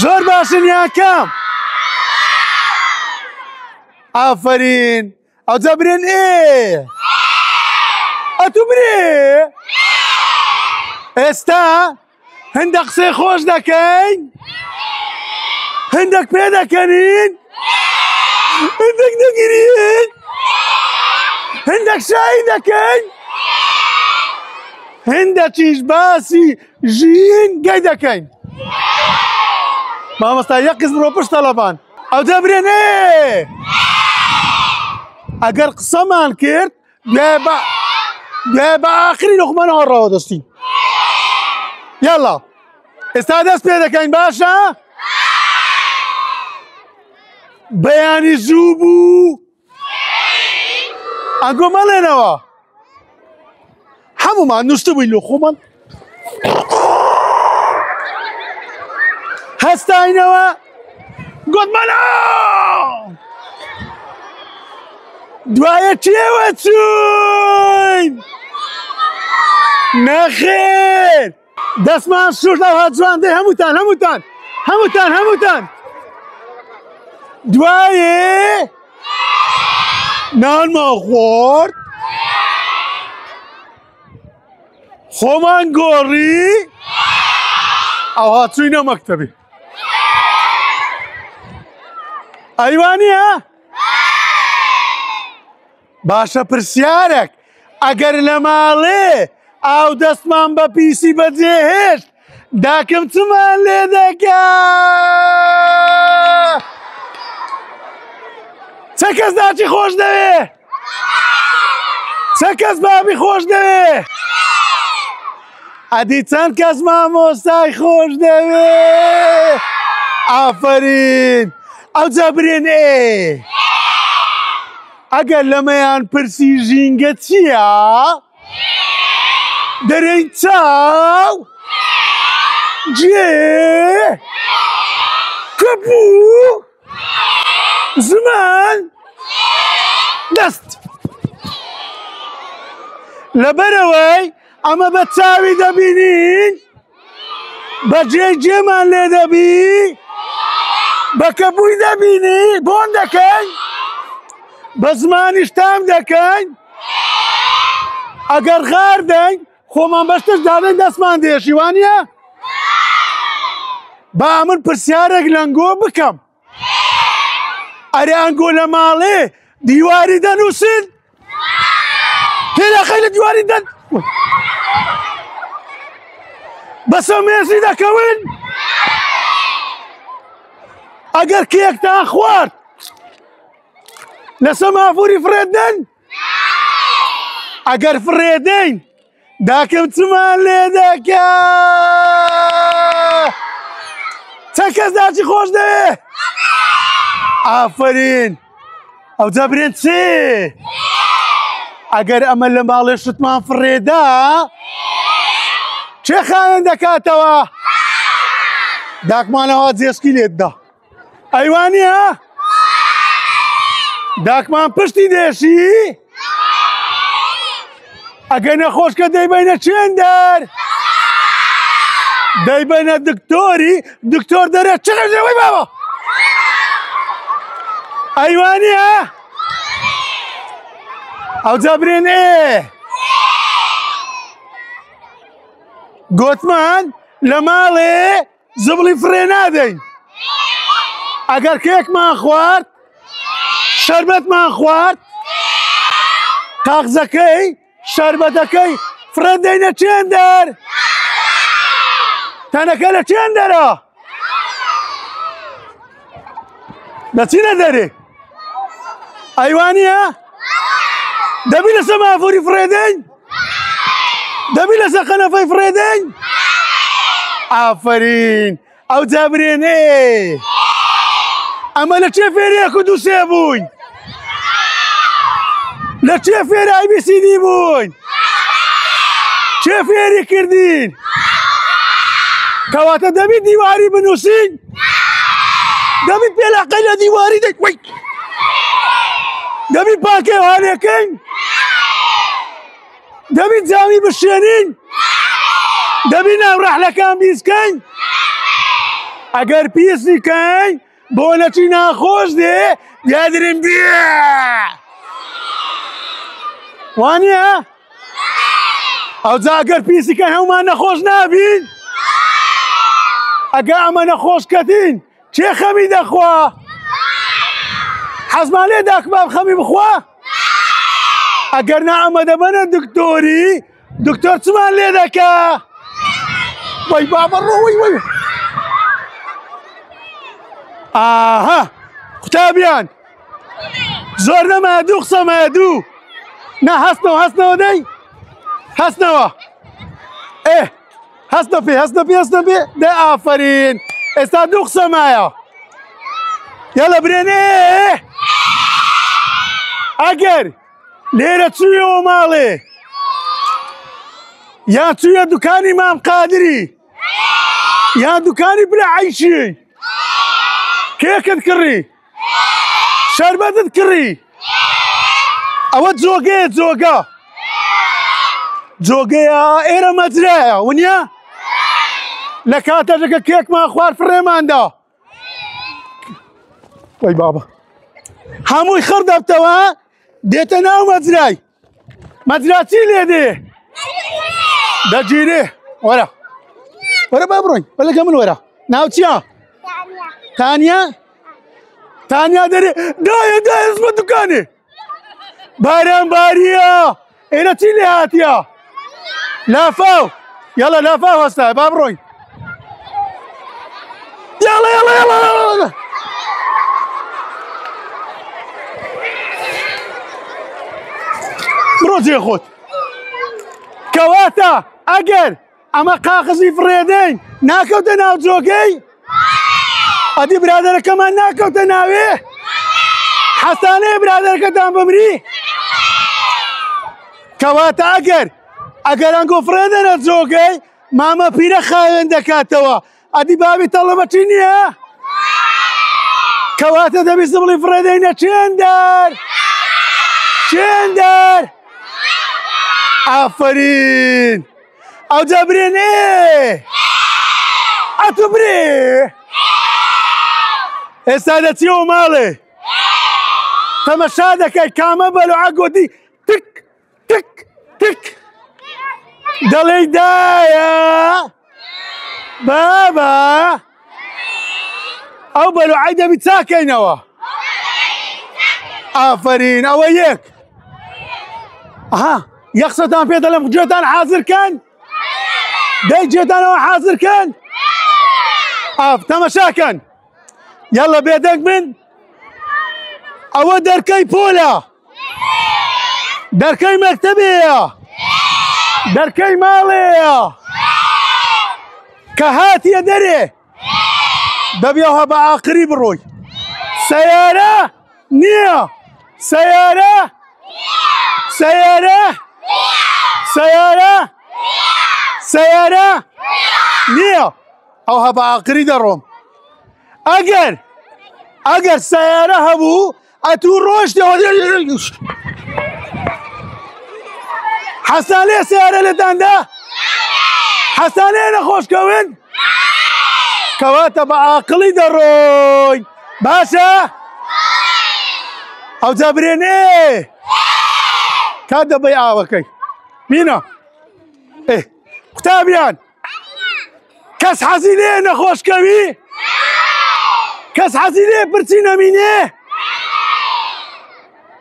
زۆر باشن یان کەم؟ ئافەرین. ئەوجا برێن ئەتوو برێ. ئێستا هەندێک قسەی خۆش دەکەین، هەندێک پێ دەکەنین، هەندێک دەگرین، هەندێک شایی دەکەین، هەندێکیش باسی ژین گەی دەکەین. مامۆستا یەک قسم بڕۆ پشت تەڵەبان. ئەوجا برێن ئەگەر قسەمان کرد دوای بە ئاخری لۆقمانەوە ڕەوە دەستی. یاڵا ئێستا دەست پێ دەکەین باشە؟ بەیانی زوو بوو ئەنگۆ مەڵێنەوە هەمومان نووسە بووین لە خۆمان هەستاینەوە گوتمانە دوایە چێوە چووین نەخێر دەستمان سوورد ئەوها جوان دەی هەمووتان دوایێ نانمان خۆرد خۆمان گۆڕی ئەوها چووینە مەکتەبی. ئەیوانیە؟ باشە پرسیارێک ئەگەر لە ماڵێ ئاو دەستمان بە پیسی بەجێهێشت داکەم چمان لێ دەکا؟ چه کەس داچی خۆش دەوێ؟ چه کەس بابی خۆش دەوێ؟ ئەدی چەند کەس مامۆستای خۆش دەوێ؟ ئافەرین. ئەوجا برێن ئەگەر لەمەیان پرسی ژینگە چییە؟ دەرەین چاو جێ کەپوو زمان دەست. لەبەرەوەی ئەمە بە چاوی دەبینین بە جێمان لێ دەبی بە کەپووی دەبینی بۆن دەکەین بە زمانیش تام دەکەین ئەگەر غاردەین خۆمان بەشتش دادەین دەستمان دێشی وانە؟ با من پرسیارێک لەنگۆ بکەم ئەرێ ئەنگۆ لە ماڵێ دیواری دەنووسن؟ تێداخەی لە دیواری بەسە مێزی دەکەون؟ ئەگەر کێکتان خوارد لەسە مافوری فرێدن؟ ئەگەر فرێدەین داکەم چمان لێ دەکا؟ چەند کەس داچی خۆش دەوێ؟ ئافەرین. ئەوجا برێن چێ؟ ئەگەر ئەمە لە ماڵێ شتمان فرێدا چێ خاوێن دەکاتەوە؟ داکمانەوە جێسکی لێتدا. ئەیوانیە؟ داکمان پشتی دێشی؟ ئەگەر نەخۆشکە دەیبەینە چێندەر؟ دەیبەینە دکتۆری دکتۆر دەرێ چقەرەوەی بابە؟ ئەیوانیە؟ ئەوجا برێن گوتمان لە ماڵێ زبڵی فرێ نادەین ئەگەر کێکمان خوارد شەربەتمان خوارد قاغزەکەی شەربەتەکەی فرە دەینە چێندەر؟ تەنەکە لە چێندەرە؟ دەچینە دەرێ. ئەیوانیە؟ دەبی لەسە مافوری فرێدەین؟ دەبی لەسە قەنەفەی فرێدەین؟ ئافەرین. ئەوجا برێن ئەمە لە چێ فێرەیەک و دووسێ بووین؟ لە چێ فێرە ABCD بووین؟ چێ فێری کردین؟ کەواتە دەبی دیواری بنووسین؟ دەبی پێلاقەی لە دیواری دەکوی؟ دەبی پاکێ هەڵێکەین؟ دەبی جامی بشێنین؟ دەبی ناو ڕەحلەکان بیسکەین؟ ئەگەر پیسی کەین بۆ نەچی ناخۆش دێ یادرم بێ وانە؟ ئەوجا ئەگەر پیسی کەین هەمومان نەخۆش نابین؟ ئەگە ئەمە نەخۆشکەتین چێ خەمی دەخوا؟ حەزمان لێدا کباب خەمی بخوا؟ ئەگەر نا ئەمە دەبەنە دکتۆری دکتۆر چمان لێ دەکا؟ وەی بابە ڕۆ وەی ئاها قوتابیان زۆر نەمادوو قسە مادوو نا هەستنەوە دەی هەستنەوە هەستە پێ دە ئافەرین ئێستا دوو قسە مایە یاڵە برێنێ ئەگەر لێرە چوویەوە ماڵێ یان چوویە دوکانی مام قادری یان دوکانی برا عەیشی کێکت کڕی شەربەتت کڕی ئەوە جۆگەیە ئێرە مەجرایە ونیە لە کاتەژەکە کێکمان خوارد فڕێماندا وەی بابە هەمووی خڕ دەبتەوە دێتە ناو مەجرا چی لێ دێ دەگیرێ وەرە با بڕۆین وەلەگە من وەرە ناو چییە؟ تانیا دەرێ دایە ئەسمە دوکانێ باران باریە ئێرە چی لێ هاتیە؟ لافاو یاڵە لافاو هەستە با بڕۆین یاڵە بڕۆ جێ خۆت کەواتە ئەگەر ئەمە قاقزی فڕێدەین ناکەوتە ناو جۆگەی ئەدی برادەرەکەمان ناکەوتە ناوێ حەسانەیە برادەرەکەتان بمری کەواتە ئەگەر ئەنگۆ فڕێدەنە جۆگەی مامە پیرە خاوێن دەکاتەوە ئەدی بابی تەڵەبە چی نییە؟ کەواتە دەبیست بڵی فڕێدەینە چێندەر ئافەرین ئەوجا برێنێ ئەتو برێ ئێستا دەچیەوە ماڵێ تەمەشا دەکەی کامە بەلوعە گوتی تک تک تک دەڵێی دایە بابا ئەو بەلوعەی دەبی چاکەینەوە ئافەرین ئەوە یەک ئەها یەک قسەتان پێ دەڵێم گوێتان حازرکەن دەی گوێتانەوە حازرکەن تەمەشاکەن یاڵە بێدەنگ من ئەوە دەرکەی پۆلە دەرکەی مەکتەبەیە دەرکەی ماڵەیە کە هاتیە دەرێ دەبیەوە بە ئاخری بڕۆی سەیارە نییە سەیارە نییە ئەوها بە ئاخری دەڕۆم ئەگەر سەیارە هەبوو ئەتوو ڕۆشتەوە حەسان لێ سەیارە لەتاندا حەسان لێ نەخۆشکەون کەواتە بە عاقڵی دەڕۆین باشە ئەوجا برێنێ کات دەبەی ئاوەکەی بینە قوتابیان کەس حەزی لێ نەخۆشکەوی کەس حەزی لێ پرچی نەمینێ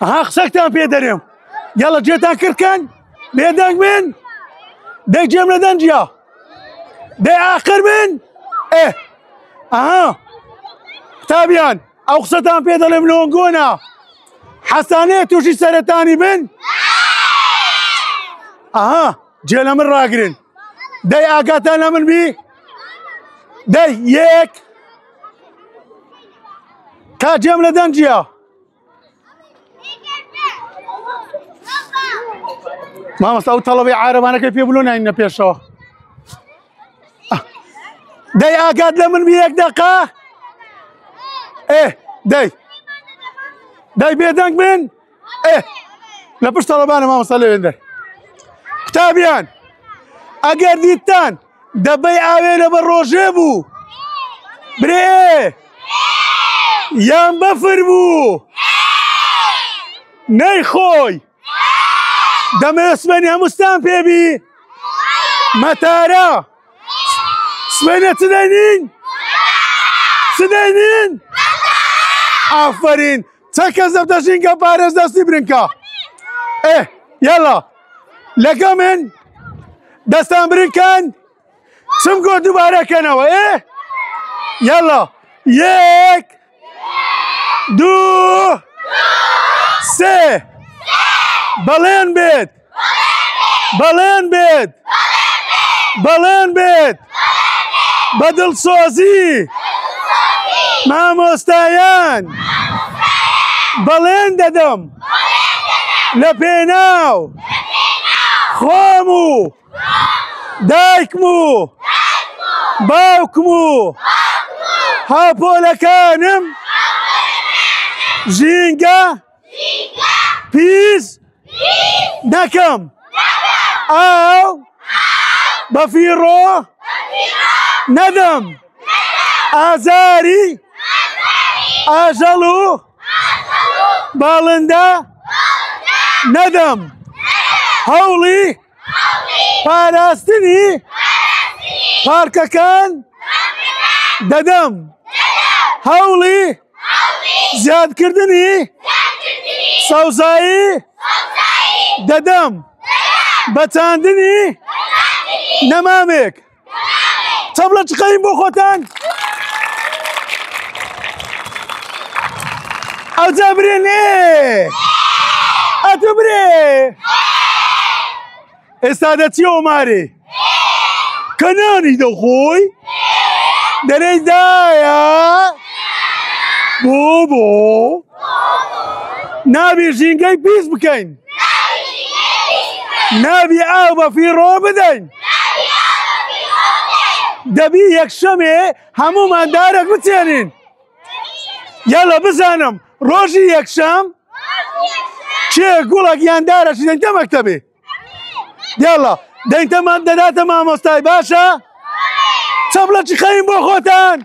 ئەها قسەکتان پێ دەرێم یاڵە گوێتان کردکەن بێدەنگ من دەی گوێم لە دەنجە دەی ئاخر من ئەها قوتابیان ئەو قسەتان پێ دەڵێم لۆنگۆنە حەسانەیە تووشی سەرەتانی بن ئەها جێ لە من ڕاگرن دەی ئاگاتان لە من بی دەی یەک تا جێم لە دەنجە مامۆستا ئەو تەڵەبەی عارەبانەکەی پێ بڵۆ ناینە پێشەوە دەی ئاگات لە من بی یەک دەقا دەی بێدەنگ من لە پشت تەڵەبانە مامۆستا لەوێندەر قوتابیان ئەگەر دیتان دەبەی ئاوێنە بە ڕۆژێ بوو برێ یان بەفر بوو نەیخۆی دەمەوێت سبەینی هەمووستان پێبی مەتارە سبەینە چ دەینین؟ چ دەینین؟ ئافەرین چەند کەس دەفتەر ژینگە پارێز دەستی برنکە یاڵا لەگە من دەستان بریکەن چم گۆ دووبارەکەنەوە یاڵا یەک دوو سێ بەڵێن بێت بەڵێن بێت بەڵێن بێت بەدڵسۆزی مامۆستایان بەڵێن دەدەم لە پێناو خۆم و دایکم و باوکم و هاوپۆلەکانم ژینگە پیس نەکەم ئاو بەفیڕۆ نەدەم ئازاری ئاژەڵ و باڵندە نەدەم هەوڵی پاراستنی پارکەکان دەدەم هەوڵی زیادکردنی سەوزایی دەدەم بەچاندنی نەمامێک چەبلە چقەین بۆ خۆتان ئەوجا برێنێ ئەتو برێ ئێستا دەچی ئۆمارێ کەنانی دەخۆی دەرەی دایە بۆ نابی ژینگەی پیس بکەین نابی ئاو بەفیڕۆ بدەین دەبی یەکشەمێ هەموومان دارێک بچێنین یاڵە بزانم ڕۆژی یەکشەم کێ گوڵێک یان دارەشی دەینتە مەکتەبێ یاڵە دەینتەمان دەداتە مامۆستای باشە چەبلە چی خەین بۆ خۆتان